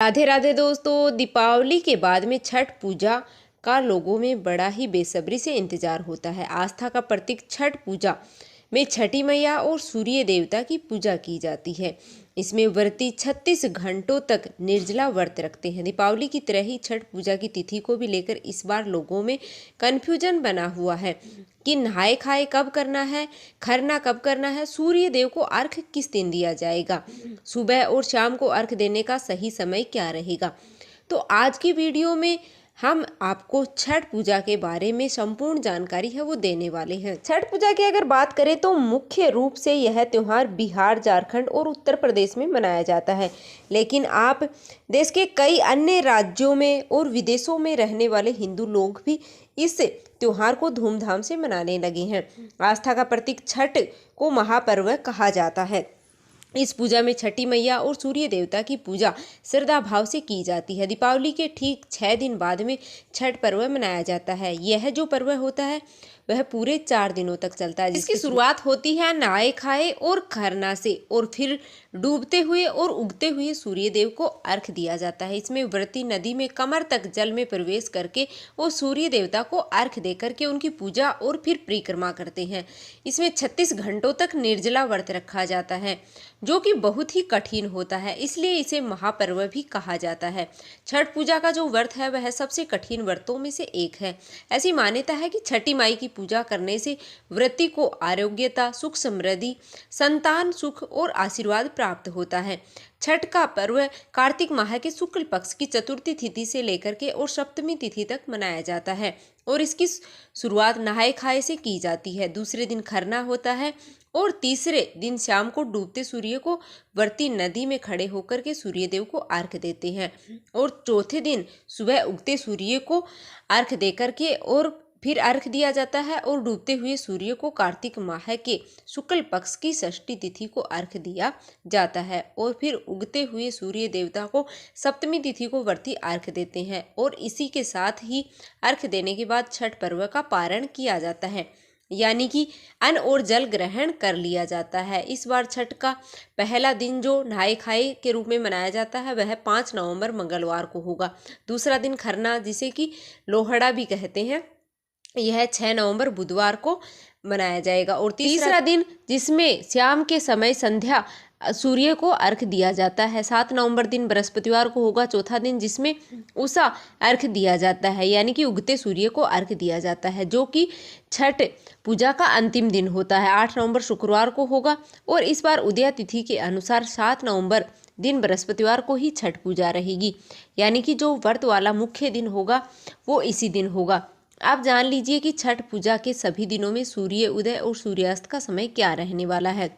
राधे राधे दोस्तों, दीपावली के बाद में छठ पूजा का लोगों में बड़ा ही बेसब्री से इंतजार होता है। आस्था का प्रतीक छठ पूजा में छठी मैया और सूर्य देवता की पूजा की जाती है। इसमें व्रती 36 घंटों तक निर्जला व्रत रखते हैं। दीपावली की तरह ही छठ पूजा की तिथि को भी लेकर इस बार लोगों में कन्फ्यूजन बना हुआ है कि नहाए खाए कब करना है, खरना कब करना है, सूर्य देव को अर्घ किस दिन दिया जाएगा, सुबह और शाम को अर्घ देने का सही समय क्या रहेगा। तो आज की वीडियो में हम आपको छठ पूजा के बारे में संपूर्ण जानकारी है वो देने वाले हैं। छठ पूजा की अगर बात करें तो मुख्य रूप से यह त्यौहार बिहार, झारखंड और उत्तर प्रदेश में मनाया जाता है, लेकिन आप देश के कई अन्य राज्यों में और विदेशों में रहने वाले हिंदू लोग भी इस त्योहार को धूमधाम से मनाने लगे हैं। आस्था का प्रतीक छठ को महापर्व कहा जाता है। इस पूजा में छठी मैया और सूर्य देवता की पूजा श्रद्धा भाव से की जाती है। दीपावली के ठीक 6 दिन बाद में छठ पर्व मनाया जाता है। यह जो पर्व होता है वह पूरे 4 दिनों तक चलता है, जिसकी शुरुआत होती है नहाए खाए और खरना से, और फिर डूबते हुए और उगते हुए सूर्य देव को अर्घ दिया जाता है। इसमें व्रती नदी में कमर तक जल में प्रवेश करके और सूर्य देवता को अर्घ दे करके उनकी पूजा और फिर परिक्रमा करते हैं। इसमें 36 घंटों तक निर्जला व्रत रखा जाता है, जो कि बहुत ही कठिन होता है, इसलिए इसे महापर्व भी कहा जाता है। छठ पूजा का जो व्रत है वह सबसे कठिन व्रतों में से एक है। ऐसी मान्यता है कि छठी माई की पूजा करने से व्रती को आरोग्यता, सुख समृद्धि, संतान सुख और आशीर्वाद प्राप्त होता है। छठ का पर्व कार्तिक माह के शुक्ल पक्ष की चतुर्थी तिथि से लेकर के और सप्तमी तिथि तक मनाया जाता है, और इसकी शुरुआत नहाए खाए से की जाती है। दूसरे दिन खरना होता है और तीसरे दिन शाम को डूबते सूर्य को व्रती नदी में खड़े होकर के सूर्य देव को अर्घ देते हैं, और चौथे दिन सुबह उगते सूर्य को अर्घ देकर के और फिर अर्घ दिया जाता है, और डूबते हुए सूर्य को कार्तिक माह के शुक्ल पक्ष की षष्ठी तिथि को अर्घ दिया जाता है, और फिर उगते हुए सूर्य देवता को सप्तमी तिथि को व्रती अर्घ देते हैं। और इसी के साथ ही अर्घ देने के बाद छठ पर्व का पारण किया जाता है, यानी कि अन्न और जल ग्रहण कर लिया जाता है। इस बार छठ का पहला दिन जो नहाए खाए के रूप में मनाया जाता है वह 5 नवंबर मंगलवार को होगा। दूसरा दिन खरना, जिसे कि लोहड़ा भी कहते हैं, यह 6 नवंबर बुधवार को मनाया जाएगा। और तीसरा दिन जिसमें शाम के समय संध्या सूर्य को अर्घ दिया जाता है, 7 नवंबर दिन बृहस्पतिवार को होगा। चौथा दिन जिसमें उषा अर्घ दिया जाता है, यानी कि उगते सूर्य को अर्घ दिया जाता है, जो कि छठ पूजा का अंतिम दिन होता है। 8 नवंबर शुक्रवार को होगा, और इस बार उदय तिथि के अनुसार 7 नवंबर दिन बृहस्पतिवार को ही छठ पूजा रहेगी, यानी कि जो व्रत वाला मुख्य दिन होगा वो इसी दिन होगा। आप जान लीजिए कि छठ पूजा के सभी दिनों में सूर्य उदय और सूर्यास्त का समय क्या रहने वाला है।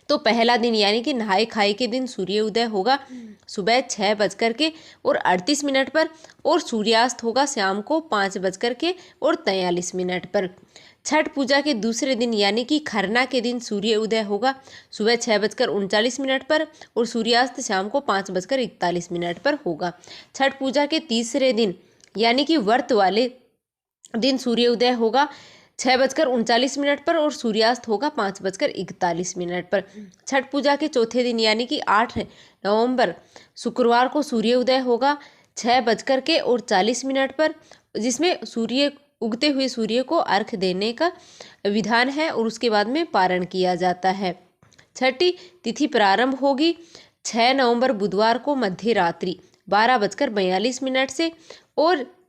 तो पहला दिन यानी कि नहाए खाए के दिन सूर्य उदय होगा सुबह 6:38 पर, और सूर्यास्त होगा शाम को 5:43 पर। छठ पूजा के दूसरे दिन यानी कि खरना के दिन सूर्य उदय होगा सुबह 6:39 पर, और सूर्यास्त शाम को 5:41 पर होगा। छठ पूजा के तीसरे दिन यानी कि व्रत वाले दिन सूर्य उदय होगा 6:39 पर, और सूर्यास्त होगा 5:41 पर। छठ पूजा के चौथे दिन यानी कि 8 नवंबर शुक्रवार को सूर्य उदय होगा 6:40 पर, जिसमें उगते हुए सूर्य को अर्घ देने का विधान है, और उसके बाद में पारण किया जाता है। छठी तिथि प्रारंभ होगी 6 नवंबर बुधवार को मध्य रात्रि 12:42 से, और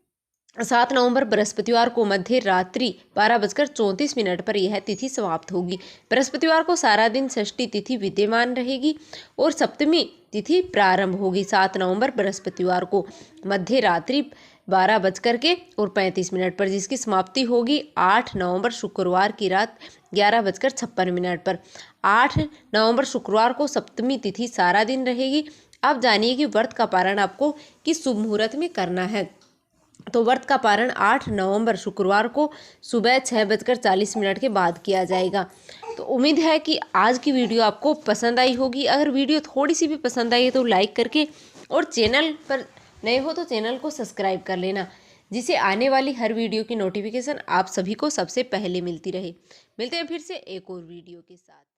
7 नवंबर बृहस्पतिवार को मध्य रात्रि 12:34 पर यह तिथि समाप्त होगी। बृहस्पतिवार को सारा दिन षष्ठी तिथि विद्यमान रहेगी, और सप्तमी तिथि प्रारंभ होगी 7 नवंबर बृहस्पतिवार को मध्य रात्रि 12:35 पर, जिसकी समाप्ति होगी 8 नवंबर शुक्रवार की रात 11:56 पर। 8 नवंबर शुक्रवार को सप्तमी तिथि सारा दिन रहेगी। अब जानिए कि व्रत का पारण आपको किस शुभ मुहूर्त में करना है। तो व्रत का पारण 8 नवंबर शुक्रवार को सुबह 6:40 के बाद किया जाएगा। तो उम्मीद है कि आज की वीडियो आपको पसंद आई होगी। अगर वीडियो थोड़ी सी भी पसंद आई है तो लाइक करके, और चैनल पर नए हो तो चैनल को सब्सक्राइब कर लेना, जिससे आने वाली हर वीडियो की नोटिफिकेशन आप सभी को सबसे पहले मिलती रहे। मिलते हैं फिर से एक और वीडियो के साथ।